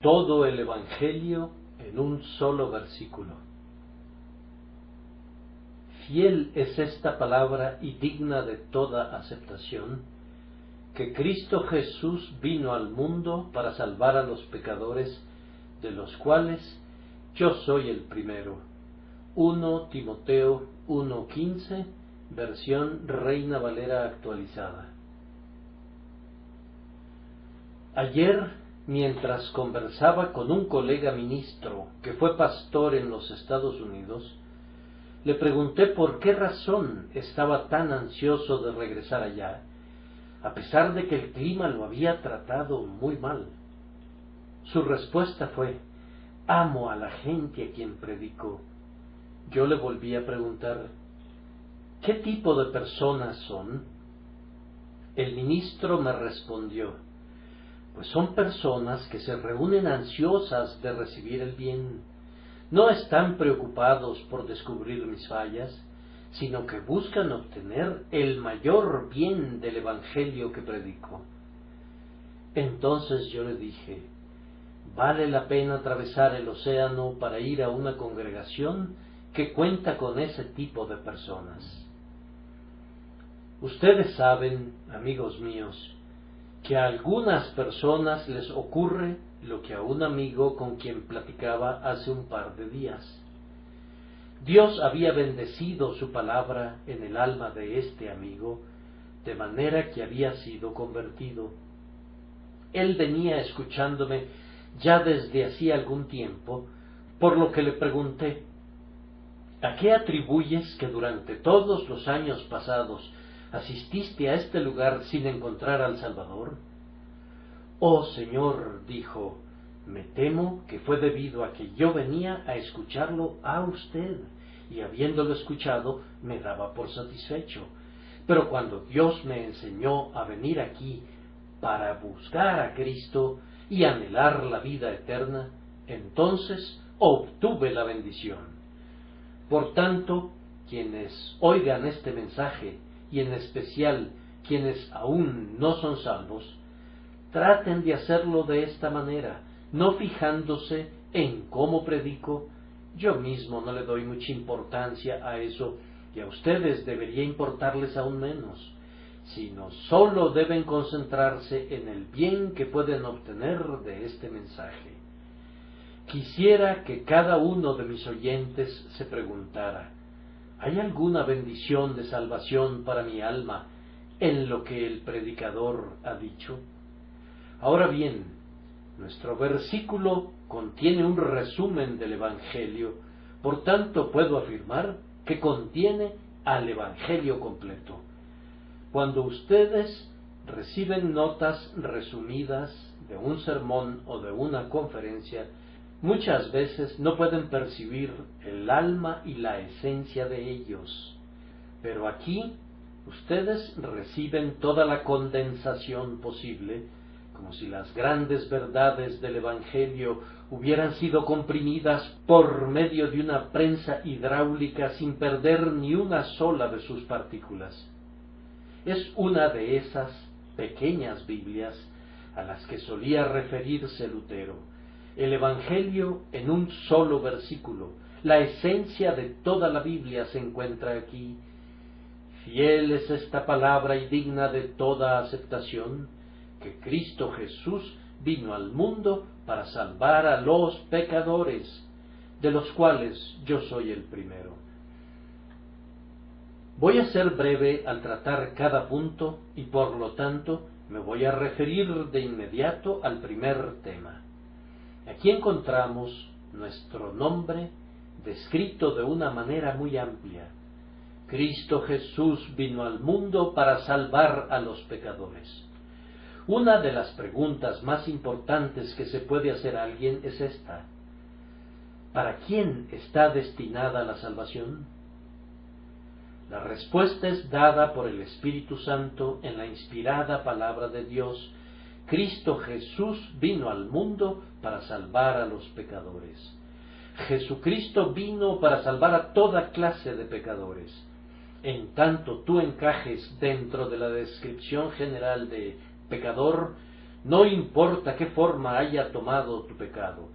todo el Evangelio en un solo versículo. Fiel es esta palabra y digna de toda aceptación, que Cristo Jesús vino al mundo para salvar a los pecadores, de los cuales yo soy el primero. 1 Timoteo 1:15, versión Reina Valera actualizada. Ayer, mientras conversaba con un colega ministro que fue pastor en los Estados Unidos, le pregunté por qué razón estaba tan ansioso de regresar allá, a pesar de que el clima lo había tratado muy mal. Su respuesta fue: amo a la gente a quien predico. Yo le volví a preguntar: ¿qué tipo de personas son? El ministro me respondió: pues son personas que se reúnen ansiosas de recibir el bien. No están preocupados por descubrir mis fallas, sino que buscan obtener el mayor bien del Evangelio que predico. Entonces yo le dije: ¿vale la pena atravesar el océano para ir a una congregación que cuenta con ese tipo de personas? Ustedes saben, amigos míos, que a algunas personas les ocurre lo que a un amigo con quien platicaba hace un par de días. Dios había bendecido su palabra en el alma de este amigo, de manera que había sido convertido. Él venía escuchándome ya desde hacía algún tiempo, por lo que le pregunté: ¿a qué atribuyes que durante todos los años pasados asististe a este lugar sin encontrar al Salvador? Oh Señor, dijo, me temo que fue debido a que yo venía a escucharlo a usted, y habiéndolo escuchado me daba por satisfecho. Pero cuando Dios me enseñó a venir aquí para buscar a Cristo y anhelar la vida eterna, entonces obtuve la bendición. Por tanto, quienes oigan este mensaje, y en especial quienes aún no son salvos, traten de hacerlo de esta manera, no fijándose en cómo predico. Yo mismo no le doy mucha importancia a eso, y a ustedes debería importarles aún menos, sino solo deben concentrarse en el bien que pueden obtener de este mensaje. Quisiera que cada uno de mis oyentes se preguntara: ¿hay alguna bendición de salvación para mi alma en lo que el predicador ha dicho? Ahora bien, nuestro versículo contiene un resumen del Evangelio, por tanto puedo afirmar que contiene al Evangelio completo. Cuando ustedes reciben notas resumidas de un sermón o de una conferencia, muchas veces no pueden percibir el alma y la esencia de ellos. Pero aquí ustedes reciben toda la condensación posible, como si las grandes verdades del Evangelio hubieran sido comprimidas por medio de una prensa hidráulica sin perder ni una sola de sus partículas. Es una de esas pequeñas Biblias a las que solía referirse Lutero. El Evangelio en un solo versículo. La esencia de toda la Biblia se encuentra aquí. Fiel es esta palabra y digna de toda aceptación, que Cristo Jesús vino al mundo para salvar a los pecadores, de los cuales yo soy el primero. Voy a ser breve al tratar cada punto y por lo tanto me voy a referir de inmediato al primer tema. Aquí encontramos nuestro nombre descrito de una manera muy amplia. Cristo Jesús vino al mundo para salvar a los pecadores. Una de las preguntas más importantes que se puede hacer a alguien es esta: ¿para quién está destinada la salvación? La respuesta es dada por el Espíritu Santo en la inspirada palabra de Dios. Cristo Jesús vino al mundo para salvar a los pecadores. Jesucristo vino para salvar a toda clase de pecadores. En tanto tú encajes dentro de la descripción general de pecador, No importa qué forma haya tomado tu pecado,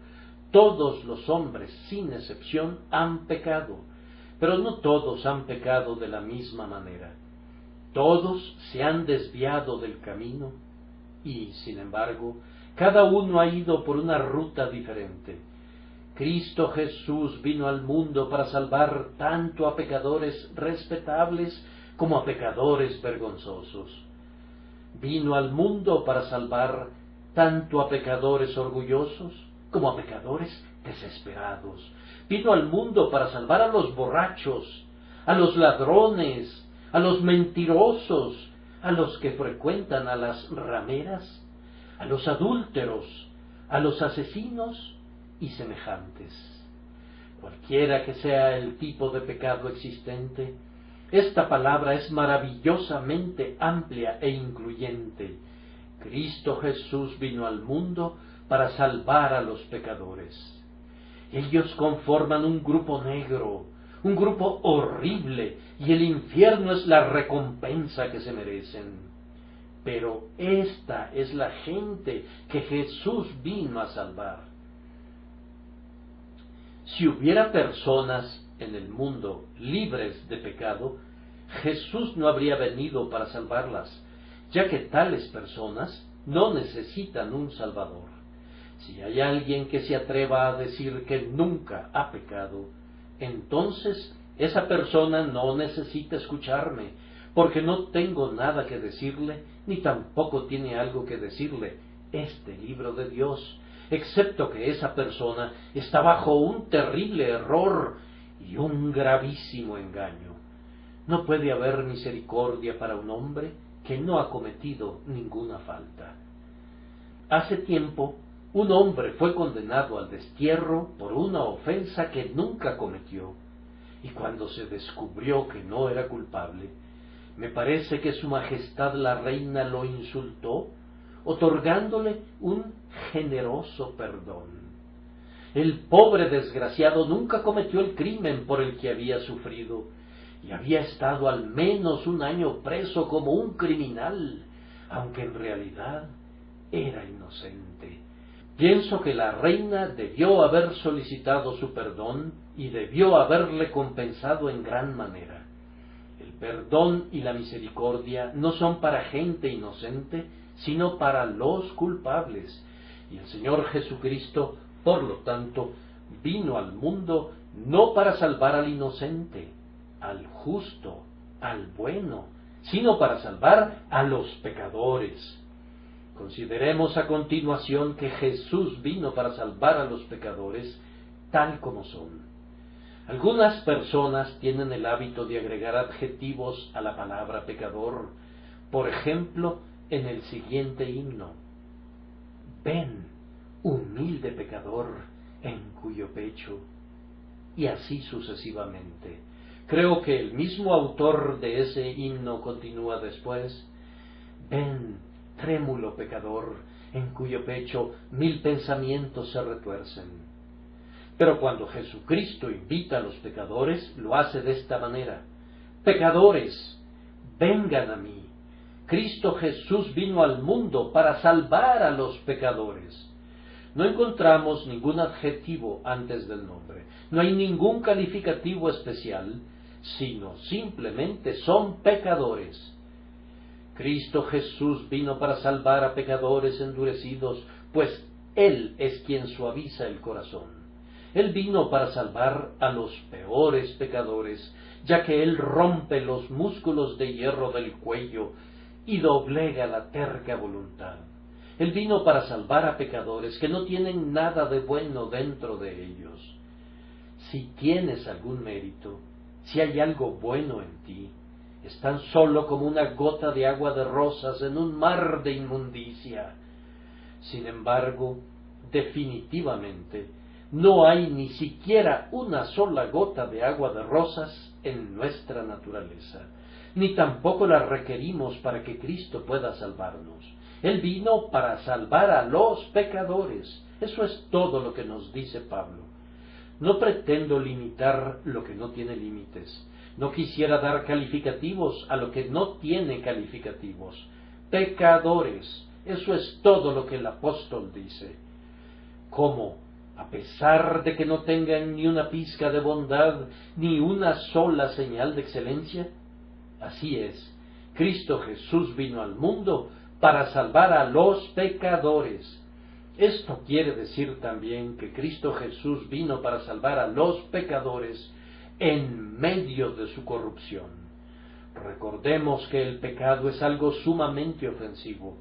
todos los hombres, sin excepción, han pecado, pero no todos han pecado de la misma manera. Todos se han desviado del camino y, sin embargo, cada uno ha ido por una ruta diferente. Cristo Jesús vino al mundo para salvar tanto a pecadores respetables como a pecadores vergonzosos. Vino al mundo para salvar tanto a pecadores orgullosos como a pecadores desesperados. Vino al mundo para salvar a los borrachos, a los ladrones, a los mentirosos, a los que frecuentan a las rameras, a los adúlteros, a los asesinos y semejantes. Cualquiera que sea el tipo de pecado existente, esta palabra es maravillosamente amplia e incluyente. Cristo Jesús vino al mundo para salvar a los pecadores. Ellos conforman un grupo negro, un grupo horrible, y el infierno es la recompensa que se merecen. Pero esta es la gente que Jesús vino a salvar. Si hubiera personas en el mundo libres de pecado, Jesús no habría venido para salvarlas, ya que tales personas no necesitan un Salvador. Si hay alguien que se atreva a decir que nunca ha pecado, entonces esa persona no necesita escucharme, porque no tengo nada que decirle, ni tampoco tiene algo que decirle este libro de Dios, excepto que esa persona está bajo un terrible error y un gravísimo engaño. No puede haber misericordia para un hombre que no ha cometido ninguna falta. Hace tiempo, un hombre fue condenado al destierro por una ofensa que nunca cometió, y cuando se descubrió que no era culpable, me parece que Su Majestad la Reina lo insultó, otorgándole un generoso perdón. El pobre desgraciado nunca cometió el crimen por el que había sufrido, y había estado al menos un año preso como un criminal, aunque en realidad era inocente. Pienso que la reina debió haber solicitado su perdón y debió haberle compensado en gran manera. El perdón y la misericordia no son para gente inocente, sino para los culpables. Y el Señor Jesucristo, por lo tanto, vino al mundo no para salvar al inocente, al justo, al bueno, sino para salvar a los pecadores. Consideremos a continuación que Jesús vino para salvar a los pecadores tal como son. Algunas personas tienen el hábito de agregar adjetivos a la palabra pecador. Por ejemplo, en el siguiente himno: ven, humilde pecador, en cuyo pecho, y así sucesivamente. Creo que el mismo autor de ese himno continúa después: ven, trémulo pecador, en cuyo pecho 1000 pensamientos se retuercen. Pero cuando Jesucristo invita a los pecadores, lo hace de esta manera: pecadores, vengan a mí. Cristo Jesús vino al mundo para salvar a los pecadores. No encontramos ningún adjetivo antes del nombre, no hay ningún calificativo especial, sino simplemente son pecadores. Cristo Jesús vino para salvar a pecadores endurecidos, pues Él es quien suaviza el corazón. Él vino para salvar a los peores pecadores, ya que Él rompe los músculos de hierro del cuello y doblega la terca voluntad. Él vino para salvar a pecadores que no tienen nada de bueno dentro de ellos. Si tienes algún mérito, si hay algo bueno en ti, es tan solo como una gota de agua de rosas en un mar de inmundicia. Sin embargo, definitivamente, no hay ni siquiera una sola gota de agua de rosas en nuestra naturaleza, ni tampoco la requerimos para que Cristo pueda salvarnos. Él vino para salvar a los pecadores. Eso es todo lo que nos dice Pablo. No pretendo limitar lo que no tiene límites. No quisiera dar calificativos a lo que no tiene calificativos. Pecadores, Eso es todo lo que el apóstol dice. ¿Cómo? A pesar de que no tengan ni una pizca de bondad, ni una sola señal de excelencia. Así es, Cristo Jesús vino al mundo para salvar a los pecadores. Esto quiere decir también que Cristo Jesús vino para salvar a los pecadores en medio de su corrupción. Recordemos que el pecado es algo sumamente ofensivo.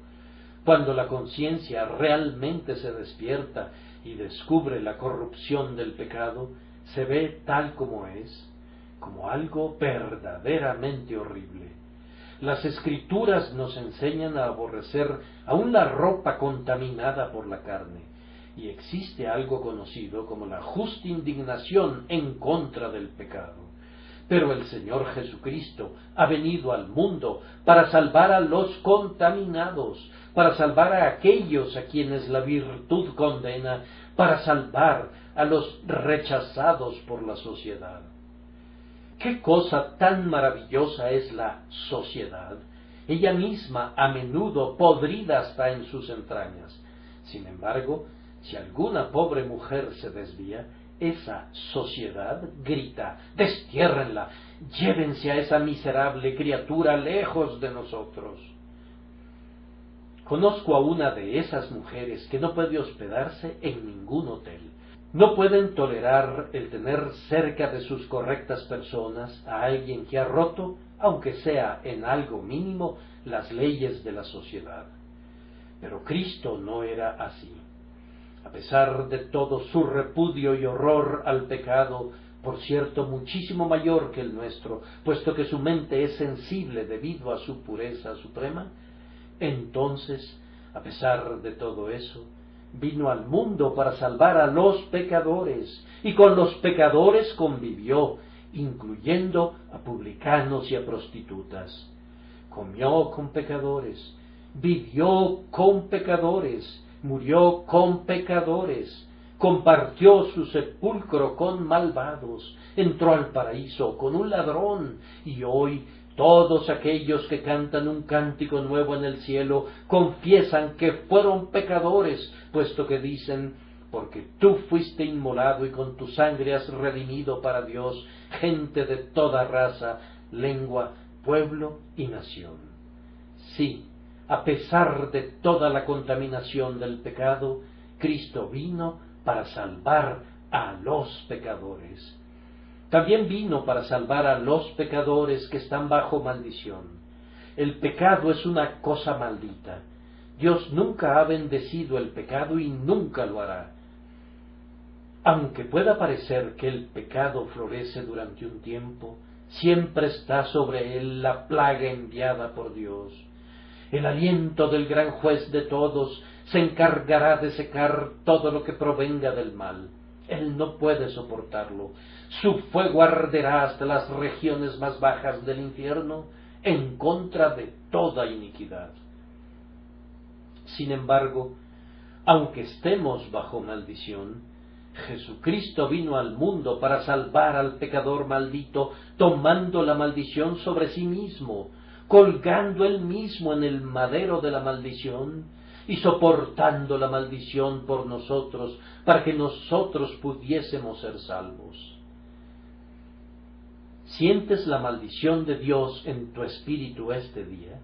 Cuando la conciencia realmente se despierta y descubre la corrupción del pecado, se ve tal como es, como algo verdaderamente horrible. Las Escrituras nos enseñan a aborrecer aún la ropa contaminada por la carne, y existe algo conocido como la justa indignación en contra del pecado. Pero el Señor Jesucristo ha venido al mundo para salvar a los contaminados, para salvar a aquellos a quienes la virtud condena, para salvar a los rechazados por la sociedad. ¡Qué cosa tan maravillosa es la sociedad! Ella misma a menudo podrida hasta en sus entrañas. Sin embargo, si alguna pobre mujer se desvía, esa sociedad grita: «¡Destiérrenla! ¡Llévense a esa miserable criatura lejos de nosotros!». Conozco a una de esas mujeres que no puede hospedarse en ningún hotel. No pueden tolerar el tener cerca de sus correctas personas a alguien que ha roto, aunque sea en algo mínimo, las leyes de la sociedad. Pero Cristo no era así. A pesar de todo su repudio y horror al pecado, por cierto muchísimo mayor que el nuestro, puesto que su mente es sensible debido a su pureza suprema, entonces, a pesar de todo eso, vino al mundo para salvar a los pecadores, y con los pecadores convivió, incluyendo a publicanos y a prostitutas. Comió con pecadores, vivió con pecadores, murió con pecadores, compartió su sepulcro con malvados, entró al paraíso con un ladrón, y hoy todos aquellos que cantan un cántico nuevo en el cielo confiesan que fueron pecadores, puesto que dicen: «Porque tú fuiste inmolado y con tu sangre has redimido para Dios gente de toda raza, lengua, pueblo y nación». Sí, a pesar de toda la contaminación del pecado, Cristo vino para salvar a los pecadores. También vino para salvar a los pecadores que están bajo maldición. El pecado es una cosa maldita. Dios nunca ha bendecido el pecado y nunca lo hará. Aunque pueda parecer que el pecado florece durante un tiempo, siempre está sobre él la plaga enviada por Dios. El aliento del gran juez de todos se encargará de secar todo lo que provenga del mal. Él no puede soportarlo. Su fuego arderá hasta las regiones más bajas del infierno en contra de toda iniquidad. Sin embargo, aunque estemos bajo maldición, Jesucristo vino al mundo para salvar al pecador maldito, tomando la maldición sobre sí mismo, colgando él mismo en el madero de la maldición y soportando la maldición por nosotros, para que nosotros pudiésemos ser salvos. ¿Sientes la maldición de Dios en tu espíritu este día?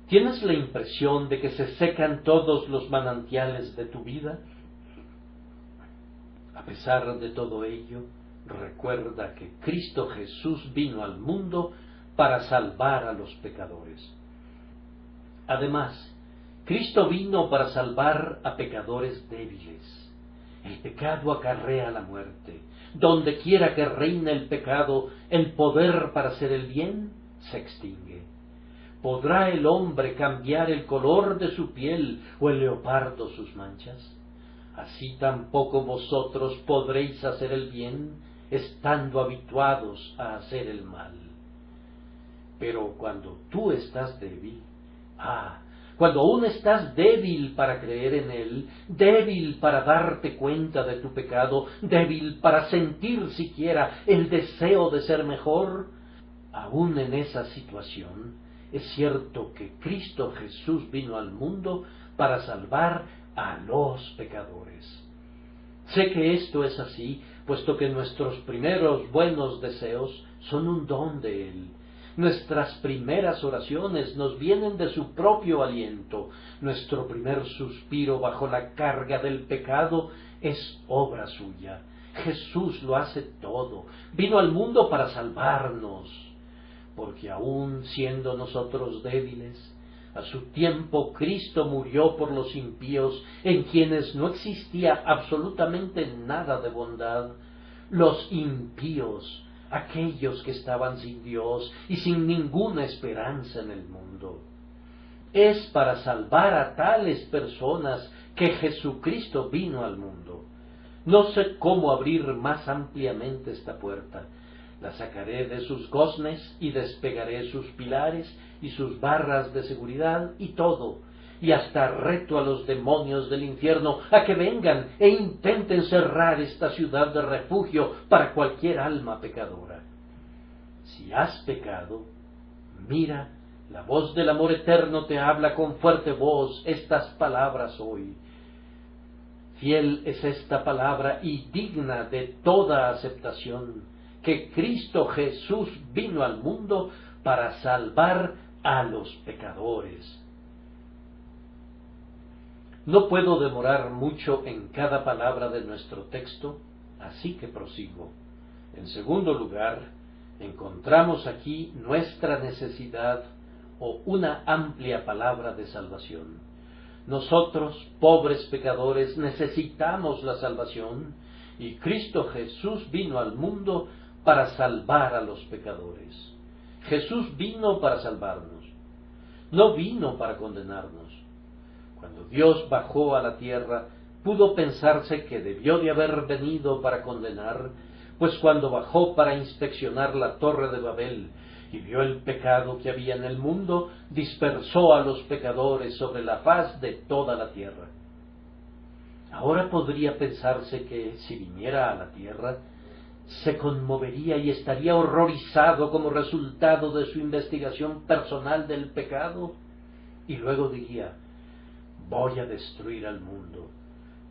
¿Tienes la impresión de que se secan todos los manantiales de tu vida? A pesar de todo ello, recuerda que Cristo Jesús vino al mundo para salvar a los pecadores. Además, Cristo vino para salvar a pecadores débiles. El pecado acarrea la muerte. Donde quiera que reine el pecado, el poder para hacer el bien se extingue. ¿Podrá el hombre cambiar el color de su piel o el leopardo sus manchas? Así tampoco vosotros podréis hacer el bien, estando habituados a hacer el mal. Pero cuando tú estás débil, cuando aún estás débil para creer en Él, débil para darte cuenta de tu pecado, débil para sentir siquiera el deseo de ser mejor, aún en esa situación, Es cierto que Cristo Jesús vino al mundo para salvar a los pecadores. Sé que esto es así, puesto que nuestros primeros buenos deseos son un don de Él. Nuestras primeras oraciones nos vienen de su propio aliento. Nuestro primer suspiro bajo la carga del pecado es obra suya. Jesús lo hace todo. Vino al mundo para salvarnos, porque aun siendo nosotros débiles, a su tiempo Cristo murió por los impíos, en quienes no existía absolutamente nada de bondad. Los impíos, aquellos que estaban sin Dios y sin ninguna esperanza en el mundo. Es para salvar a tales personas que Jesucristo vino al mundo. No sé cómo abrir más ampliamente esta puerta. La sacaré de sus goznes y despegaré sus pilares y sus barras de seguridad y todo, y hasta reto a los demonios del infierno a que vengan e intenten cerrar esta ciudad de refugio para cualquier alma pecadora. Si has pecado, mira, la voz del amor eterno te habla con fuerte voz estas palabras hoy. Fiel es esta palabra y digna de toda aceptación, que Cristo Jesús vino al mundo para salvar a los pecadores. No puedo demorar mucho en cada palabra de nuestro texto, así que prosigo. En segundo lugar, encontramos aquí nuestra necesidad o una amplia palabra de salvación. Nosotros, pobres pecadores, necesitamos la salvación, y Cristo Jesús vino al mundo para salvar a los pecadores. Jesús vino para salvarnos, no vino para condenarnos. Cuando Dios bajó a la tierra, pudo pensarse que debió de haber venido para condenar, pues cuando bajó para inspeccionar la torre de Babel y vio el pecado que había en el mundo, dispersó a los pecadores sobre la faz de toda la tierra. Ahora podría pensarse que si viniera a la tierra, se conmovería y estaría horrorizado como resultado de su investigación personal del pecado, y luego diría: voy a destruir al mundo.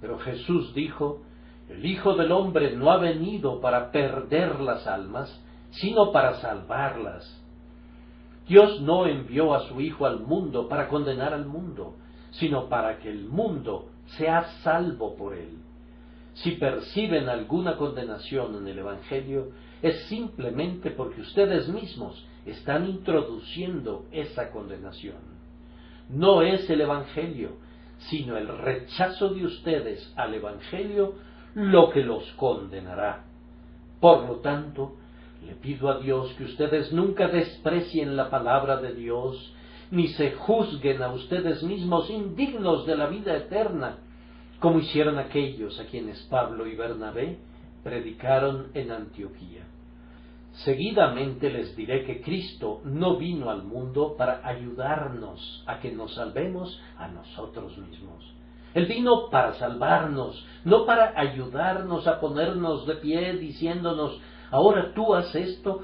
Pero Jesús dijo: el Hijo del Hombre no ha venido para perder las almas, sino para salvarlas. Dios no envió a su Hijo al mundo para condenar al mundo, sino para que el mundo sea salvo por él. Si perciben alguna condenación en el Evangelio, es simplemente porque ustedes mismos están introduciendo esa condenación. No es el Evangelio, sino el rechazo de ustedes al Evangelio lo que los condenará. Por lo tanto, le pido a Dios que ustedes nunca desprecien la palabra de Dios, ni se juzguen a ustedes mismos indignos de la vida eterna, como hicieron aquellos a quienes Pablo y Bernabé predicaron en Antioquía. Seguidamente les diré que Cristo no vino al mundo para ayudarnos a que nos salvemos a nosotros mismos. Él vino para salvarnos, no para ayudarnos a ponernos de pie diciéndonos: ahora tú haz esto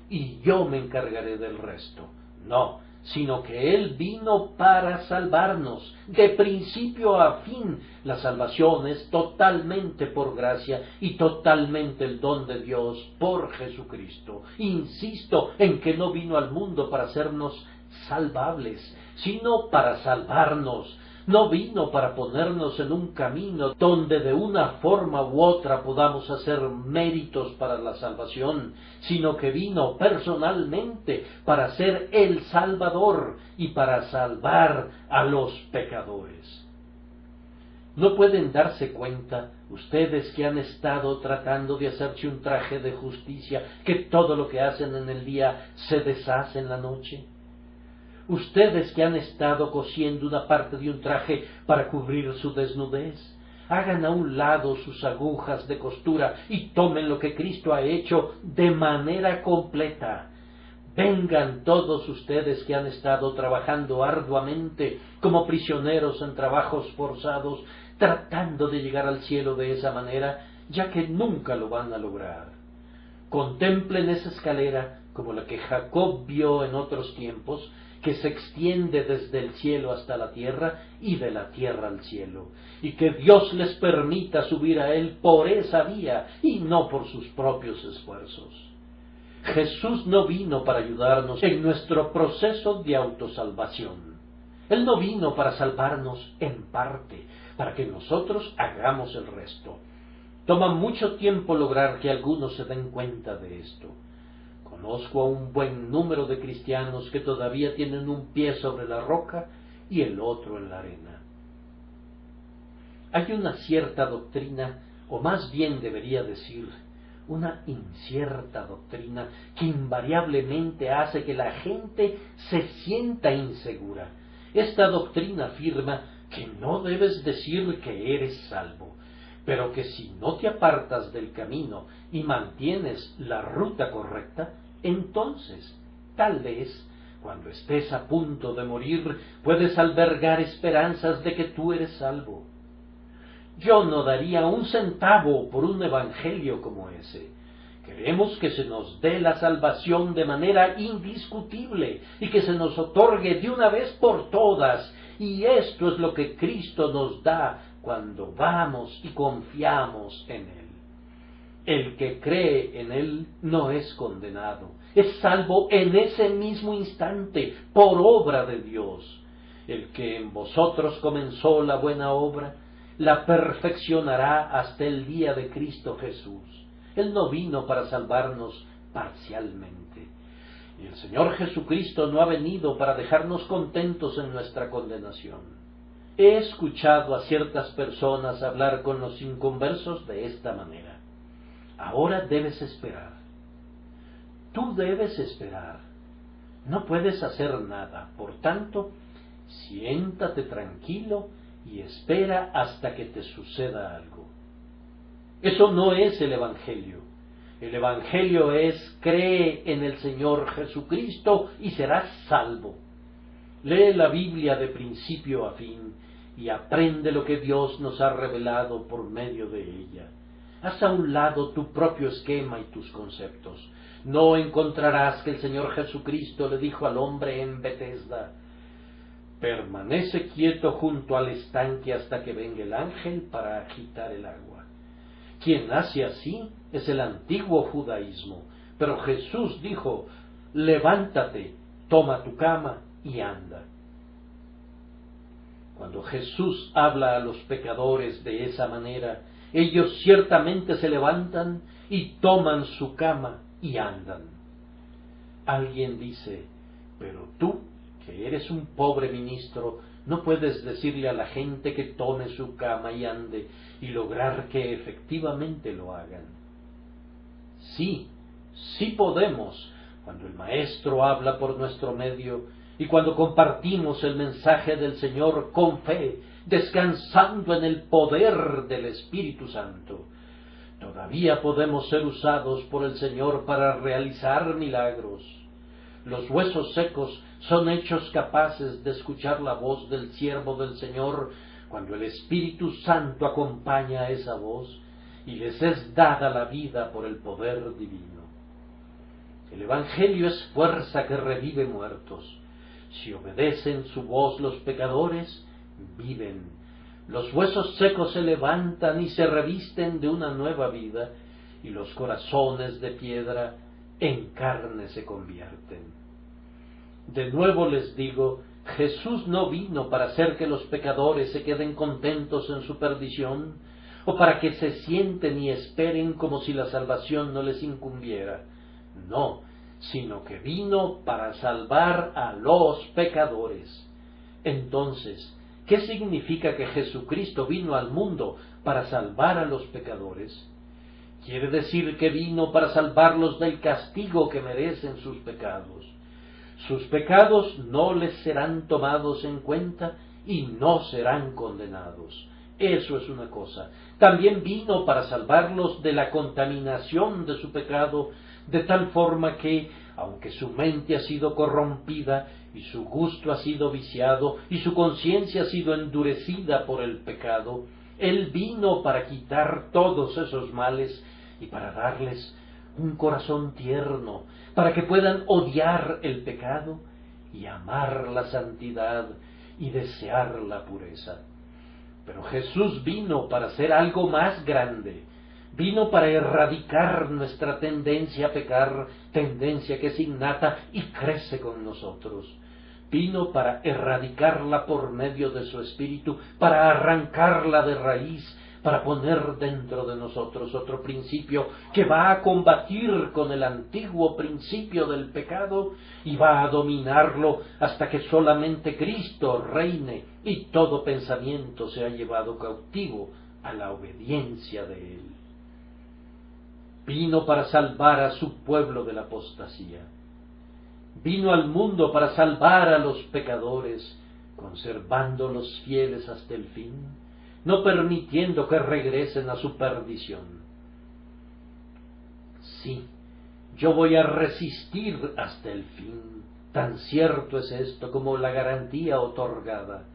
y yo me encargaré del resto. No, sino que Él vino para salvarnos, de principio a fin. La salvación es totalmente por gracia y totalmente el don de Dios por Jesucristo. Insisto en que no vino al mundo para hacernos salvables, sino para salvarnos. No vino para ponernos en un camino donde de una forma u otra podamos hacer méritos para la salvación, sino que vino personalmente para ser el Salvador y para salvar a los pecadores. ¿No pueden darse cuenta, ustedes que han estado tratando de hacerse un traje de justicia, que todo lo que hacen en el día se deshace en la noche? Ustedes que han estado cosiendo una parte de un traje para cubrir su desnudez, hagan a un lado sus agujas de costura y tomen lo que Cristo ha hecho de manera completa. Vengan todos ustedes que han estado trabajando arduamente como prisioneros en trabajos forzados, tratando de llegar al cielo de esa manera, ya que nunca lo van a lograr. Contemplen esa escalera como la que Jacob vio en otros tiempos, que se extiende desde el cielo hasta la tierra y de la tierra al cielo, y que Dios les permita subir a Él por esa vía y no por sus propios esfuerzos. Jesús no vino para ayudarnos en nuestro proceso de autosalvación. Él no vino para salvarnos en parte, para que nosotros hagamos el resto. Toma mucho tiempo lograr que algunos se den cuenta de esto. Conozco a un buen número de cristianos que todavía tienen un pie sobre la roca y el otro en la arena. Hay una cierta doctrina, o más bien debería decir, una incierta doctrina que invariablemente hace que la gente se sienta insegura. Esta doctrina afirma que no debes decir que eres salvo, pero que si no te apartas del camino y mantienes la ruta correcta, entonces, tal vez, cuando estés a punto de morir, puedes albergar esperanzas de que tú eres salvo. Yo no daría un centavo por un evangelio como ese. Queremos que se nos dé la salvación de manera indiscutible y que se nos otorgue de una vez por todas, y esto es lo que Cristo nos da cuando vamos y confiamos en Él. El que cree en Él no es condenado, es salvo en ese mismo instante por obra de Dios. El que en vosotros comenzó la buena obra, la perfeccionará hasta el día de Cristo Jesús. Él no vino para salvarnos parcialmente. Y el Señor Jesucristo no ha venido para dejarnos contentos en nuestra condenación. He escuchado a ciertas personas hablar con los inconversos de esta manera. Ahora debes esperar. Tú debes esperar. No puedes hacer nada. Por tanto, siéntate tranquilo y espera hasta que te suceda algo. Eso no es el Evangelio. El Evangelio es: cree en el Señor Jesucristo y serás salvo. Lee la Biblia de principio a fin y aprende lo que Dios nos ha revelado por medio de ella. Haz a un lado tu propio esquema y tus conceptos. No encontrarás que el Señor Jesucristo le dijo al hombre en Betesda: permanece quieto junto al estanque hasta que venga el ángel para agitar el agua. Quien hace así es el antiguo judaísmo, pero Jesús dijo: levántate, toma tu cama y anda. Cuando Jesús habla a los pecadores de esa manera, ellos ciertamente se levantan y toman su cama y andan. Alguien dice: pero tú, que eres un pobre ministro, no puedes decirle a la gente que tome su cama y ande y lograr que efectivamente lo hagan. Sí, sí podemos, cuando el Maestro habla por nuestro medio y cuando compartimos el mensaje del Señor con fe, descansando en el poder del Espíritu Santo. Todavía podemos ser usados por el Señor para realizar milagros. Los huesos secos son hechos capaces de escuchar la voz del siervo del Señor cuando el Espíritu Santo acompaña a esa voz y les es dada la vida por el poder divino. El Evangelio es fuerza que revive muertos. Si obedecen su voz los pecadores, viven. Los huesos secos se levantan y se revisten de una nueva vida, y los corazones de piedra en carne se convierten. De nuevo les digo, Jesús no vino para hacer que los pecadores se queden contentos en su perdición, o para que se sienten y esperen como si la salvación no les incumbiera. No, sino que vino para salvar a los pecadores. Entonces, ¿qué significa que Jesucristo vino al mundo para salvar a los pecadores? Quiere decir que vino para salvarlos del castigo que merecen sus pecados. Sus pecados no les serán tomados en cuenta y no serán condenados. Eso es una cosa. También vino para salvarlos de la contaminación de su pecado, de tal forma que, aunque su mente ha sido corrompida y su gusto ha sido viciado y su conciencia ha sido endurecida por el pecado, Él vino para quitar todos esos males y para darles un corazón tierno, para que puedan odiar el pecado y amar la santidad y desear la pureza. Pero Jesús vino para hacer algo más grande. Vino para erradicar nuestra tendencia a pecar, tendencia que es innata y crece con nosotros. Vino para erradicarla por medio de su Espíritu, para arrancarla de raíz, para poner dentro de nosotros otro principio que va a combatir con el antiguo principio del pecado y va a dominarlo hasta que solamente Cristo reine y todo pensamiento sea llevado cautivo a la obediencia de Él. Vino para salvar a su pueblo de la apostasía. Vino al mundo para salvar a los pecadores, conservándolos fieles hasta el fin, no permitiendo que regresen a su perdición. Sí, yo voy a resistir hasta el fin, tan cierto es esto como la garantía otorgada.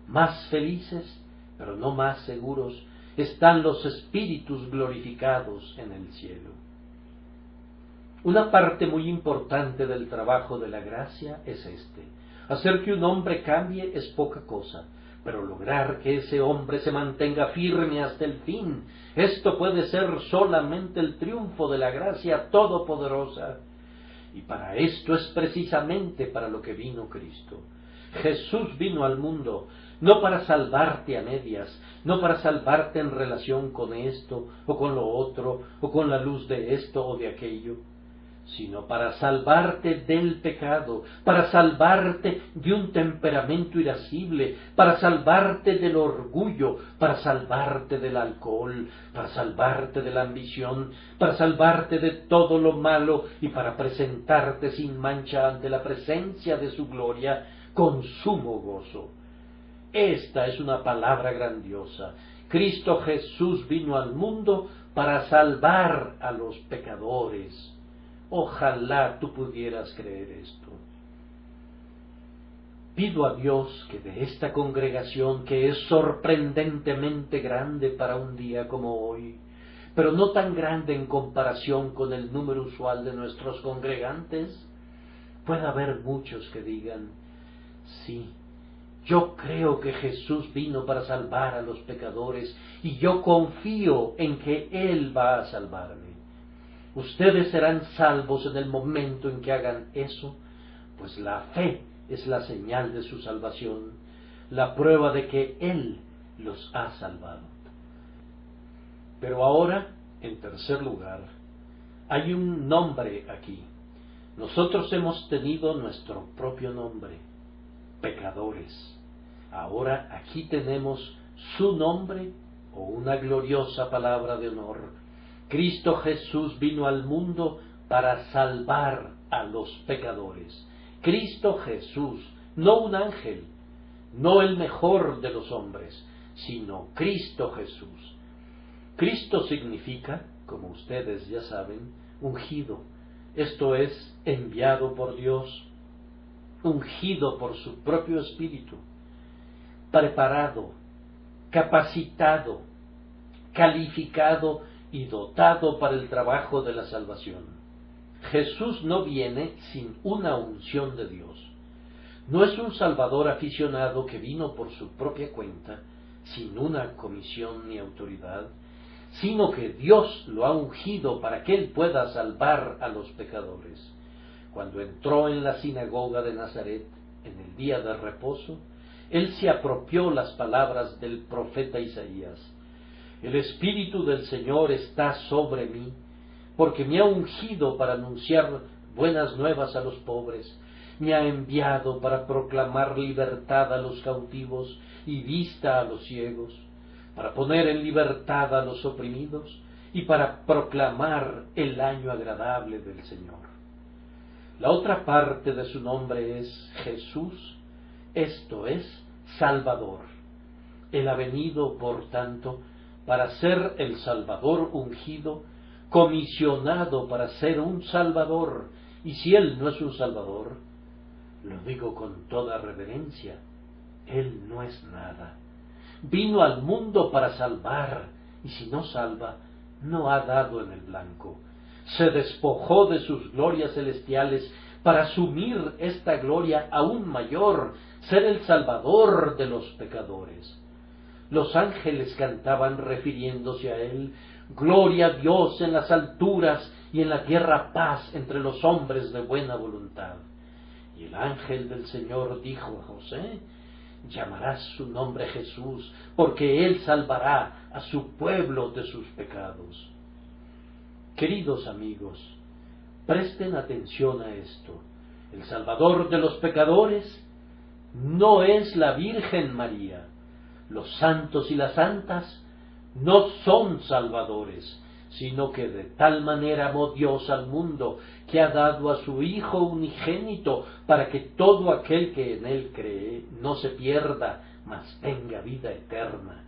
Más felices, pero no más seguros, están los espíritus glorificados en el cielo. Una parte muy importante del trabajo de la gracia es hacer que un hombre cambie es poca cosa, pero lograr que ese hombre se mantenga firme hasta el fin, esto puede ser solamente el triunfo de la gracia todopoderosa. Y para esto es precisamente para lo que vino Cristo. Jesús vino al mundo no para salvarte a medias, no para salvarte en relación con esto o con lo otro, o con la luz de esto o de aquello, sino para salvarte del pecado, para salvarte de un temperamento irascible, para salvarte del orgullo, para salvarte del alcohol, para salvarte de la ambición, para salvarte de todo lo malo y para presentarte sin mancha ante la presencia de su gloria con sumo gozo. Esta es una palabra grandiosa. Cristo Jesús vino al mundo para salvar a los pecadores. Ojalá tú pudieras creer esto. Pido a Dios que de esta congregación, que es sorprendentemente grande para un día como hoy, pero no tan grande en comparación con el número usual de nuestros congregantes, pueda haber muchos que digan, sí, yo creo que Jesús vino para salvar a los pecadores y yo confío en que Él va a salvarme. Ustedes serán salvos en el momento en que hagan eso, pues la fe es la señal de su salvación, la prueba de que Él los ha salvado. Pero ahora, en tercer lugar, hay un nombre aquí. Nosotros hemos tenido nuestro propio nombre, pecadores. Ahora aquí tenemos su nombre o una gloriosa palabra de honor. Cristo Jesús vino al mundo para salvar a los pecadores. Cristo Jesús, no un ángel, no el mejor de los hombres, sino Cristo Jesús. Cristo significa, como ustedes ya saben, ungido, esto es, enviado por Dios, ungido por su propio Espíritu, preparado, capacitado, calificado y dotado para el trabajo de la salvación. Jesús no viene sin una unción de Dios. No es un Salvador aficionado que vino por su propia cuenta, sin una comisión ni autoridad, sino que Dios lo ha ungido para que Él pueda salvar a los pecadores. Cuando entró en la sinagoga de Nazaret, en el día de reposo, Él se apropió las palabras del profeta Isaías. El Espíritu del Señor está sobre mí, porque me ha ungido para anunciar buenas nuevas a los pobres, me ha enviado para proclamar libertad a los cautivos y vista a los ciegos, para poner en libertad a los oprimidos y para proclamar el año agradable del Señor. La otra parte de su nombre es Jesús, esto es, Salvador. Él ha venido, por tanto, para ser el Salvador ungido, comisionado para ser un Salvador, y si Él no es un Salvador, lo digo con toda reverencia, Él no es nada. Vino al mundo para salvar, y si no salva, no ha dado en el blanco. se despojó de sus glorias celestiales para asumir esta gloria aún mayor, ser el Salvador de los pecadores. Los ángeles cantaban refiriéndose a él: gloria a Dios en las alturas y en la tierra paz entre los hombres de buena voluntad. Y el ángel del Señor dijo a José: llamarás su nombre Jesús, porque él salvará a su pueblo de sus pecados. Queridos amigos, presten atención a esto. El Salvador de los pecadores no es la Virgen María. Los santos y las santas no son salvadores, sino que de tal manera amó Dios al mundo, que ha dado a su Hijo unigénito, para que todo aquel que en él cree no se pierda, mas tenga vida eterna.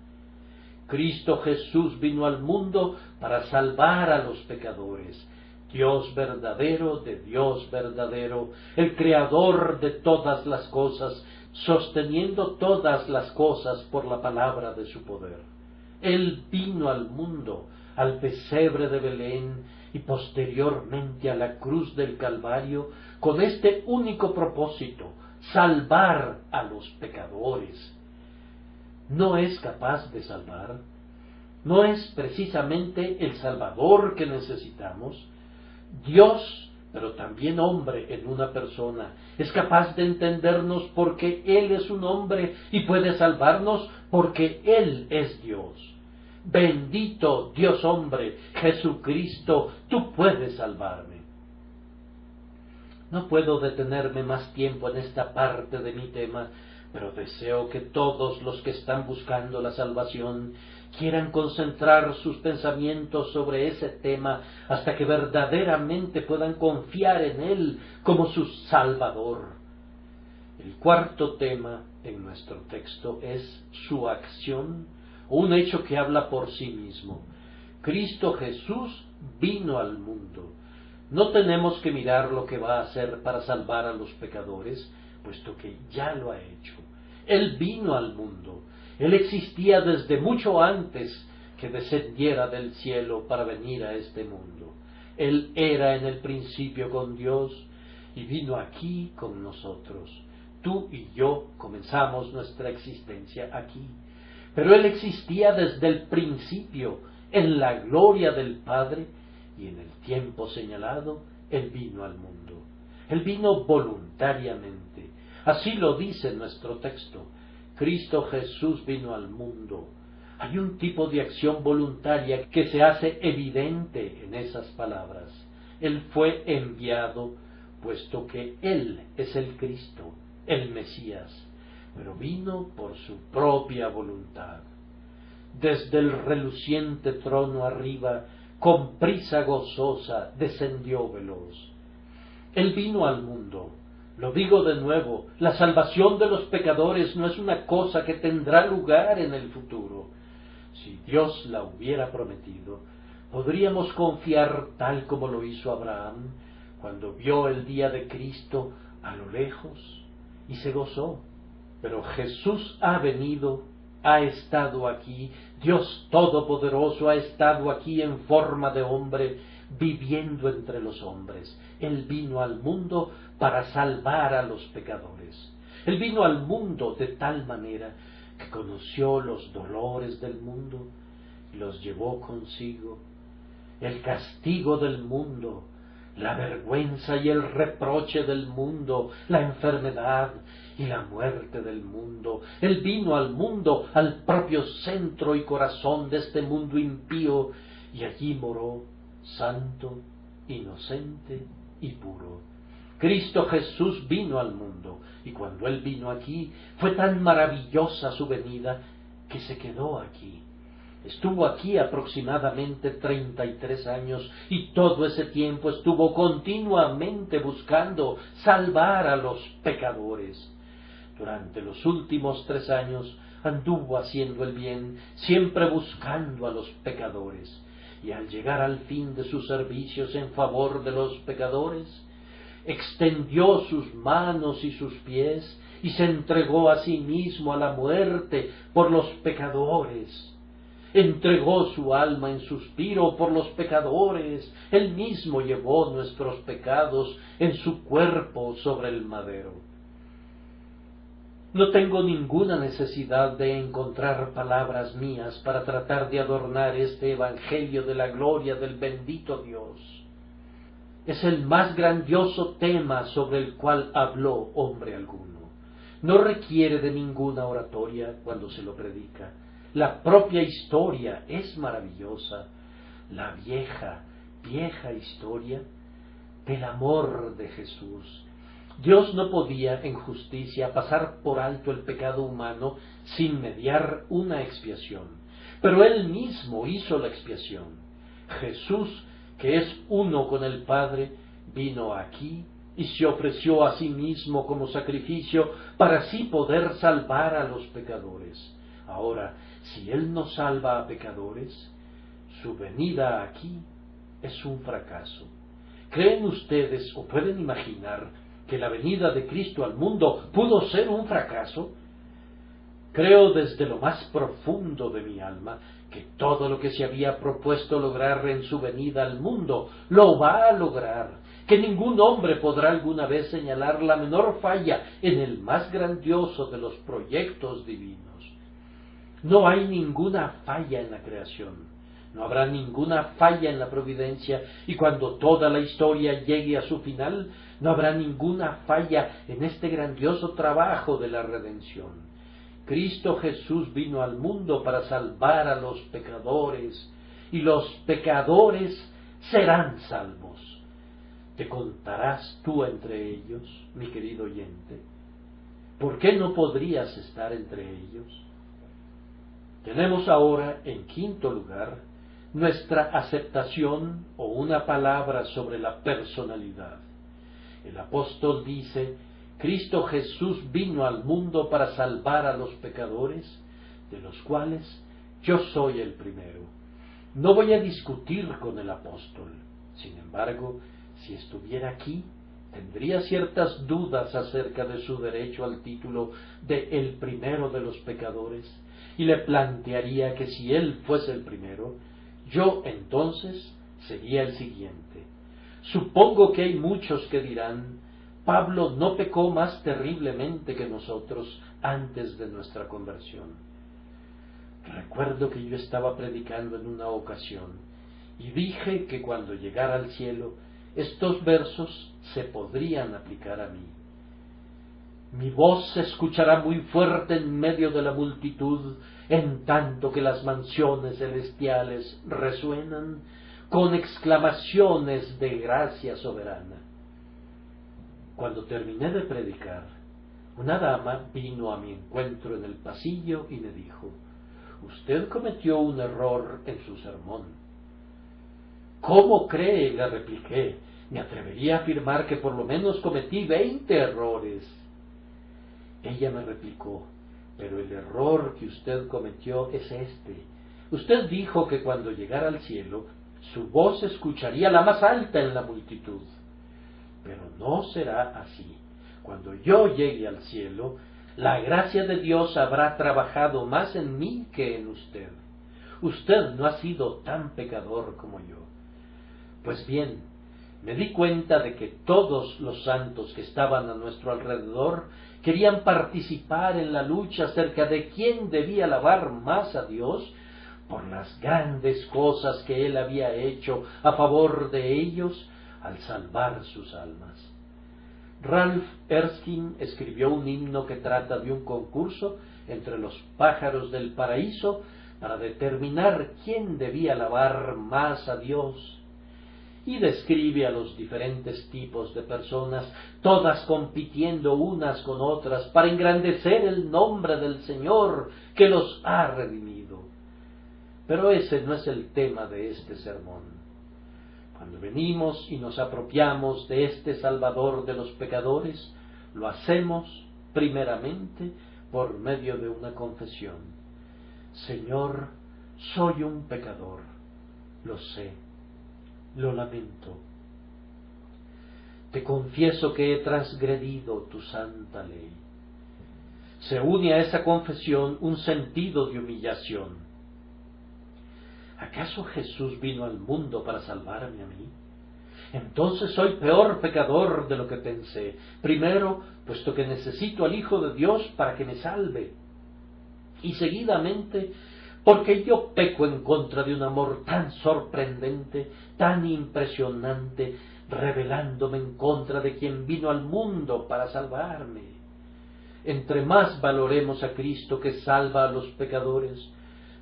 Cristo Jesús vino al mundo para salvar a los pecadores. Dios verdadero de Dios verdadero, el creador de todas las cosas, sosteniendo todas las cosas por la palabra de su poder. Él vino al mundo, al pesebre de Belén y posteriormente a la cruz del Calvario, con este único propósito: salvar a los pecadores. ¿No es capaz de salvar? ¿No es precisamente el Salvador que necesitamos? Dios, pero también hombre en una persona, es capaz de entendernos porque Él es un hombre y puede salvarnos porque Él es Dios. Bendito Dios hombre, Jesucristo, tú puedes salvarme. No puedo detenerme más tiempo en esta parte de mi tema, pero deseo que todos los que están buscando la salvación quieran concentrar sus pensamientos sobre ese tema hasta que verdaderamente puedan confiar en Él como su Salvador. El cuarto tema en nuestro texto es su acción, un hecho que habla por sí mismo. Cristo Jesús vino al mundo. No tenemos que mirar lo que va a hacer para salvar a los pecadores, puesto que ya lo ha hecho. Él vino al mundo. Él existía desde mucho antes que descendiera del cielo para venir a este mundo. Él era en el principio con Dios y vino aquí con nosotros. Tú y yo comenzamos nuestra existencia aquí. Pero Él existía desde el principio en la gloria del Padre, y en el tiempo señalado Él vino al mundo. Él vino voluntariamente. Así lo dice nuestro texto. Cristo Jesús vino al mundo. Hay un tipo de acción voluntaria que se hace evidente en esas palabras. Él fue enviado, puesto que Él es el Cristo, el Mesías, pero vino por su propia voluntad. Desde el reluciente trono arriba, con prisa gozosa, descendió veloz. Él vino al mundo. Lo digo de nuevo, la salvación de los pecadores no es una cosa que tendrá lugar en el futuro. Si Dios la hubiera prometido, podríamos confiar tal como lo hizo Abraham cuando vio el día de Cristo a lo lejos y se gozó. Pero Jesús ha venido, ha estado aquí, Dios Todopoderoso ha estado aquí en forma de hombre, viviendo entre los hombres. Él vino al mundo para salvar a los pecadores. Él vino al mundo de tal manera que conoció los dolores del mundo y los llevó consigo. El castigo del mundo, la vergüenza y el reproche del mundo, la enfermedad y la muerte del mundo. Él vino al mundo, al propio centro y corazón de este mundo impío, y allí moró, santo, inocente y puro. Cristo Jesús vino al mundo, y cuando Él vino aquí, fue tan maravillosa su venida que se quedó aquí. Estuvo aquí aproximadamente 33 años, y todo ese tiempo estuvo continuamente buscando salvar a los pecadores. Durante los últimos 3 años anduvo haciendo el bien, siempre buscando a los pecadores, y al llegar al fin de sus servicios en favor de los pecadores, extendió sus manos y sus pies y se entregó a sí mismo a la muerte por los pecadores. entregó su alma en suspiro por los pecadores, Él mismo llevó nuestros pecados en su cuerpo sobre el madero. No tengo ninguna necesidad de encontrar palabras mías para tratar de adornar este evangelio de la gloria del bendito Dios. Es el más grandioso tema sobre el cual habló hombre alguno. No requiere de ninguna oratoria cuando se lo predica. La propia historia es maravillosa. La vieja historia del amor de Jesús. Dios no podía, en justicia, pasar por alto el pecado humano sin mediar una expiación. Pero Él mismo hizo la expiación. Jesús, que es uno con el Padre, vino aquí y se ofreció a sí mismo como sacrificio para así poder salvar a los pecadores. Ahora, si Él no salva a pecadores, su venida aquí es un fracaso. ¿Creen ustedes o pueden imaginar que la venida de Cristo al mundo pudo ser un fracaso? Creo desde lo más profundo de mi alma que todo lo que se había propuesto lograr en su venida al mundo lo va a lograr, que ningún hombre podrá alguna vez señalar la menor falla en el más grandioso de los proyectos divinos. No hay ninguna falla en la creación. No habrá ninguna falla en la providencia, y cuando toda la historia llegue a su final, no habrá ninguna falla en este grandioso trabajo de la redención. Cristo Jesús vino al mundo para salvar a los pecadores, y los pecadores serán salvos. ¿Te contarás tú entre ellos, mi querido oyente? ¿Por qué no podrías estar entre ellos? Tenemos ahora, en quinto lugar, nuestra aceptación o una palabra sobre la personalidad. El apóstol dice: Cristo Jesús vino al mundo para salvar a los pecadores, de los cuales yo soy el primero. No voy a discutir con el apóstol. Sin embargo, si estuviera aquí, tendría ciertas dudas acerca de su derecho al título de el primero de los pecadores, y le plantearía que si él fuese el primero, yo entonces sería el siguiente. Supongo que hay muchos que dirán: Pablo no pecó más terriblemente que nosotros antes de nuestra conversión. Recuerdo que yo estaba predicando en una ocasión y dije que cuando llegara al cielo estos versos se podrían aplicar a mí. Mi voz se escuchará muy fuerte en medio de la multitud, en tanto que las mansiones celestiales resuenan con exclamaciones de gracia soberana. Cuando terminé de predicar, una dama vino a mi encuentro en el pasillo y me dijo: «Usted cometió un error en su sermón». «¿Cómo cree?», le repliqué. «Me atrevería a afirmar que por lo menos cometí 20 errores». Ella me replicó: «Pero el error que usted cometió es este. Usted dijo que cuando llegara al cielo, su voz se escucharía la más alta en la multitud. Pero no será así. Cuando yo llegue al cielo, la gracia de Dios habrá trabajado más en mí que en usted. Usted no ha sido tan pecador como yo». Pues bien, me di cuenta de que todos los santos que estaban a nuestro alrededor querían participar en la lucha acerca de quién debía alabar más a Dios por las grandes cosas que Él había hecho a favor de ellos al salvar sus almas. Ralph Erskine escribió un himno que trata de un concurso entre los pájaros del paraíso para determinar quién debía alabar más a Dios, y describe a los diferentes tipos de personas, todas compitiendo unas con otras para engrandecer el nombre del Señor que los ha redimido. Pero ese no es el tema de este sermón. Cuando venimos y nos apropiamos de este Salvador de los pecadores, lo hacemos primeramente por medio de una confesión. Señor, soy un pecador, lo sé, lo lamento. Te confieso que he transgredido tu santa ley. Se une a esa confesión un sentido de humillación. ¿Acaso Jesús vino al mundo para salvarme a mí? Entonces soy peor pecador de lo que pensé. Primero, puesto que necesito al Hijo de Dios para que me salve. Y seguidamente, porque yo peco en contra de un amor tan sorprendente, tan impresionante, rebelándome en contra de quien vino al mundo para salvarme. Entre más valoremos a Cristo que salva a los pecadores,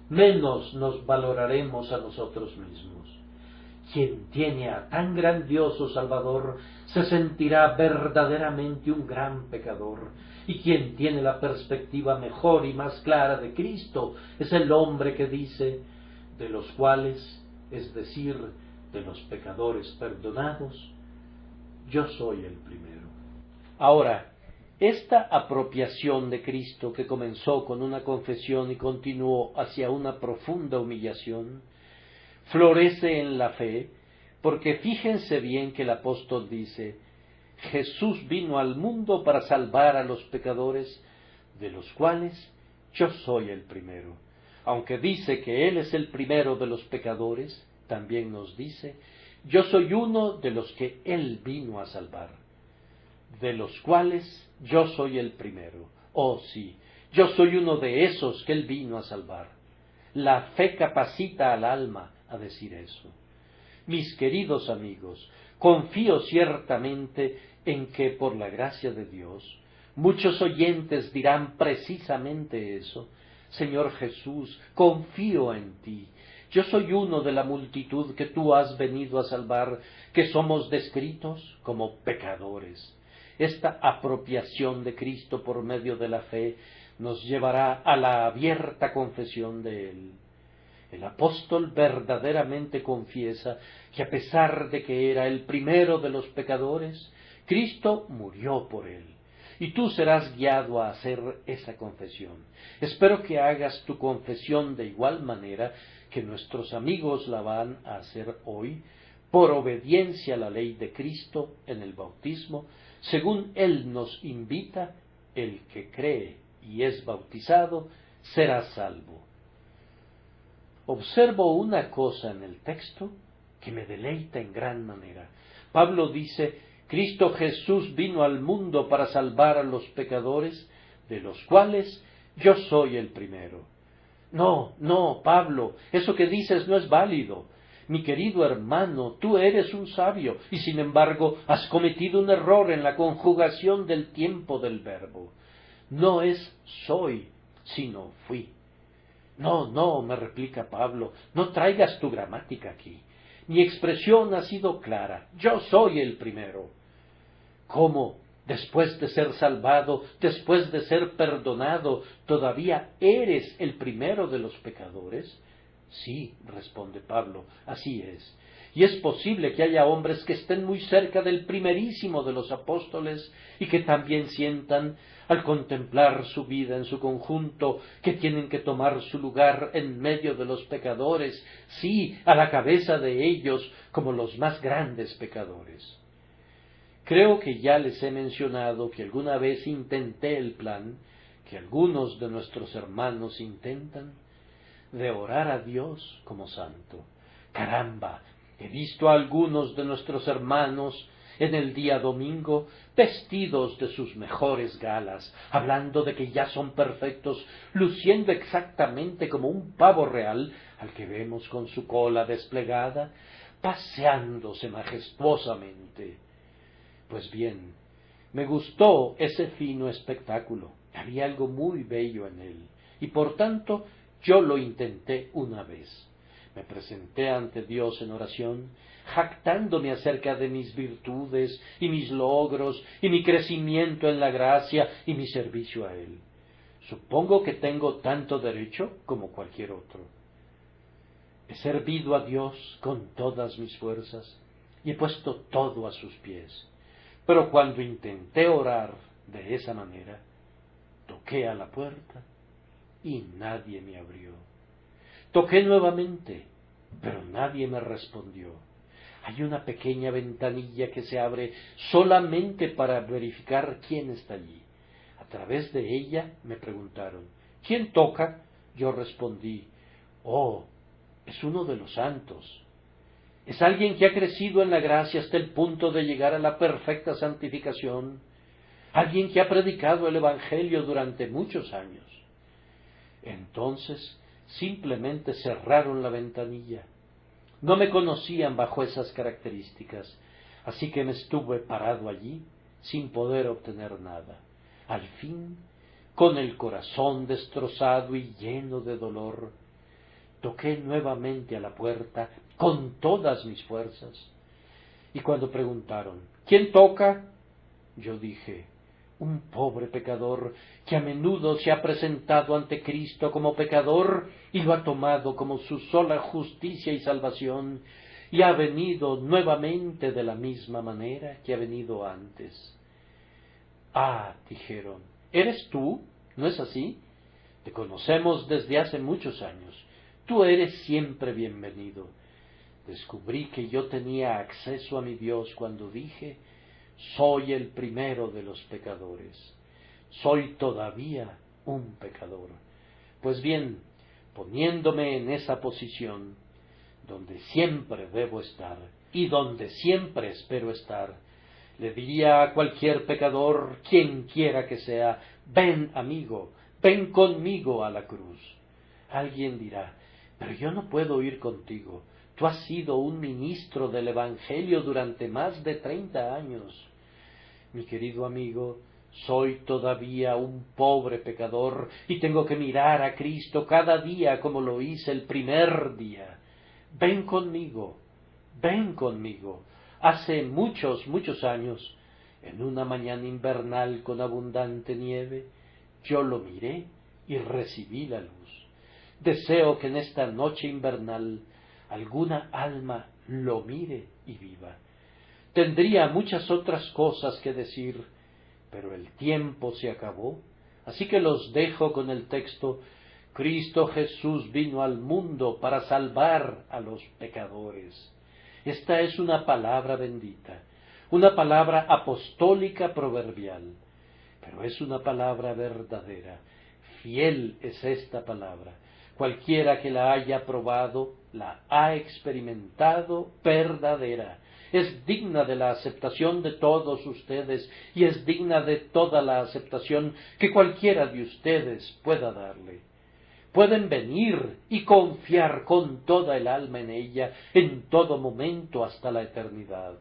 menos nos valoraremos a nosotros mismos. Quien tiene a tan grandioso Salvador se sentirá verdaderamente un gran pecador, y quien tiene la perspectiva mejor y más clara de Cristo es el hombre que dice, de los cuales, es decir, de los pecadores perdonados, yo soy el primero. Ahora, esta apropiación de Cristo que comenzó con una confesión y continuó hacia una profunda humillación, florece en la fe, porque fíjense bien que el apóstol dice, Jesús vino al mundo para salvar a los pecadores, de los cuales yo soy el primero. Aunque dice que Él es el primero de los pecadores, también nos dice, yo soy uno de los que Él vino a salvar, de los cuales yo soy el primero. Oh sí, yo soy uno de esos que Él vino a salvar. La fe capacita al alma a decir eso. Mis queridos amigos, confío ciertamente en que por la gracia de Dios, muchos oyentes dirán precisamente eso. Señor Jesús, confío en ti. Yo soy uno de la multitud que tú has venido a salvar, que somos descritos como pecadores. Esta apropiación de Cristo por medio de la fe nos llevará a la abierta confesión de Él. El apóstol verdaderamente confiesa que a pesar de que era el primero de los pecadores, Cristo murió por él. Y tú serás guiado a hacer esa confesión. Espero que hagas tu confesión de igual manera que nuestros amigos la van a hacer hoy, por obediencia a la ley de Cristo en el bautismo, según Él nos invita, el que cree y es bautizado será salvo. Observo una cosa en el texto que me deleita en gran manera. Pablo dice, Cristo Jesús vino al mundo para salvar a los pecadores, de los cuales yo soy el primero. No, Pablo, eso que dices no es válido. Mi querido hermano, tú eres un sabio, y sin embargo has cometido un error en la conjugación del tiempo del verbo. No es soy, sino fui. No, me replica Pablo, no traigas tu gramática aquí. Mi expresión ha sido clara, yo soy el primero. ¿Cómo? Después de ser salvado, después de ser perdonado, ¿todavía eres el primero de los pecadores? Sí, responde Pablo, así es. Y es posible que haya hombres que estén muy cerca del primerísimo de los apóstoles y que también sientan, al contemplar su vida en su conjunto, que tienen que tomar su lugar en medio de los pecadores, sí, a la cabeza de ellos, como los más grandes pecadores. Creo que ya les he mencionado que alguna vez intenté el plan, que algunos de nuestros hermanos intentan, de orar a Dios como santo. Caramba, he visto a algunos de nuestros hermanos en el día domingo, vestidos de sus mejores galas, hablando de que ya son perfectos, luciendo exactamente como un pavo real, al que vemos con su cola desplegada, paseándose majestuosamente. Pues bien, me gustó ese fino espectáculo, había algo muy bello en él, y por tanto yo lo intenté una vez. Me presenté ante Dios en oración, jactándome acerca de mis virtudes y mis logros y mi crecimiento en la gracia y mi servicio a Él. Supongo que tengo tanto derecho como cualquier otro. He servido a Dios con todas mis fuerzas y he puesto todo a sus pies. Pero cuando intenté orar de esa manera, toqué a la puerta y nadie me abrió. Toqué nuevamente, pero nadie me respondió. Hay una pequeña ventanilla que se abre solamente para verificar quién está allí. A través de ella me preguntaron, ¿quién toca? Yo respondí, oh, es uno de los santos. Es alguien que ha crecido en la gracia hasta el punto de llegar a la perfecta santificación. Alguien que ha predicado el Evangelio durante muchos años. Entonces, simplemente cerraron la ventanilla. No me conocían bajo esas características, así que me estuve parado allí, sin poder obtener nada. Al fin, con el corazón destrozado y lleno de dolor, toqué nuevamente a la puerta con todas mis fuerzas. Y cuando preguntaron, ¿quién toca?, yo dije, un pobre pecador que a menudo se ha presentado ante Cristo como pecador y lo ha tomado como su sola justicia y salvación, y ha venido nuevamente de la misma manera que ha venido antes. Ah, dijeron, ¿eres tú? ¿No es así? Te conocemos desde hace muchos años. Tú eres siempre bienvenido. Descubrí que yo tenía acceso a mi Dios cuando dije, soy el primero de los pecadores. Soy todavía un pecador. Pues bien, poniéndome en esa posición, donde siempre debo estar y donde siempre espero estar, le diría a cualquier pecador, quien quiera que sea, ven, amigo, ven conmigo a la cruz. Alguien dirá, pero yo no puedo ir contigo. Tú has sido un ministro del Evangelio durante más de 30 años. Mi querido amigo, soy todavía un pobre pecador y tengo que mirar a Cristo cada día como lo hice el primer día. Ven conmigo, ven conmigo. Hace muchos, muchos años, en una mañana invernal con abundante nieve, yo lo miré y recibí la luz. Deseo que en esta noche invernal alguna alma lo mire y viva. Tendría muchas otras cosas que decir, pero el tiempo se acabó, así que los dejo con el texto, Cristo Jesús vino al mundo para salvar a los pecadores. Esta es una palabra bendita, una palabra apostólica proverbial, pero es una palabra verdadera. Fiel es esta palabra. Cualquiera que la haya probado, la ha experimentado verdadera. Es digna de la aceptación de todos ustedes y es digna de toda la aceptación que cualquiera de ustedes pueda darle. Pueden venir y confiar con toda el alma en ella en todo momento hasta la eternidad.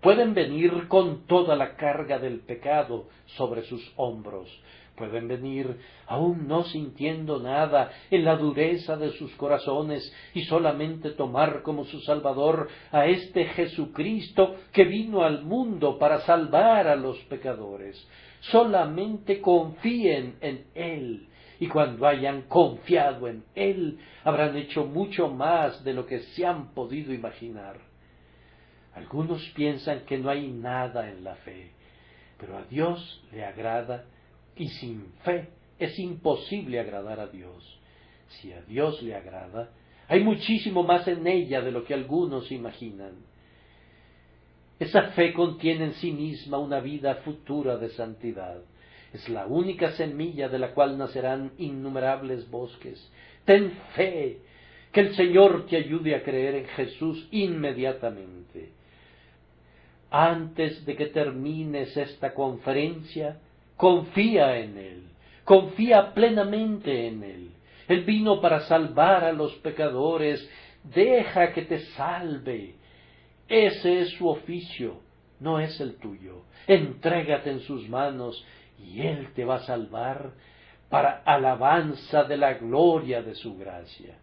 Pueden venir con toda la carga del pecado sobre sus hombros. Pueden venir aún no sintiendo nada en la dureza de sus corazones y solamente tomar como su Salvador a este Jesucristo que vino al mundo para salvar a los pecadores. Solamente confíen en Él. Y cuando hayan confiado en Él, habrán hecho mucho más de lo que se han podido imaginar. Algunos piensan que no hay nada en la fe, pero a Dios le agrada, y sin fe es imposible agradar a Dios. Si a Dios le agrada, hay muchísimo más en ella de lo que algunos imaginan. Esa fe contiene en sí misma una vida futura de santidad. Es la única semilla de la cual nacerán innumerables bosques. Ten fe, que el Señor te ayude a creer en Jesús inmediatamente. Antes de que termines esta conferencia, confía en Él, confía plenamente en Él. Él vino para salvar a los pecadores, deja que te salve. Ese es su oficio, no es el tuyo. Entrégate en sus manos y Él te va a salvar para alabanza de la gloria de su gracia.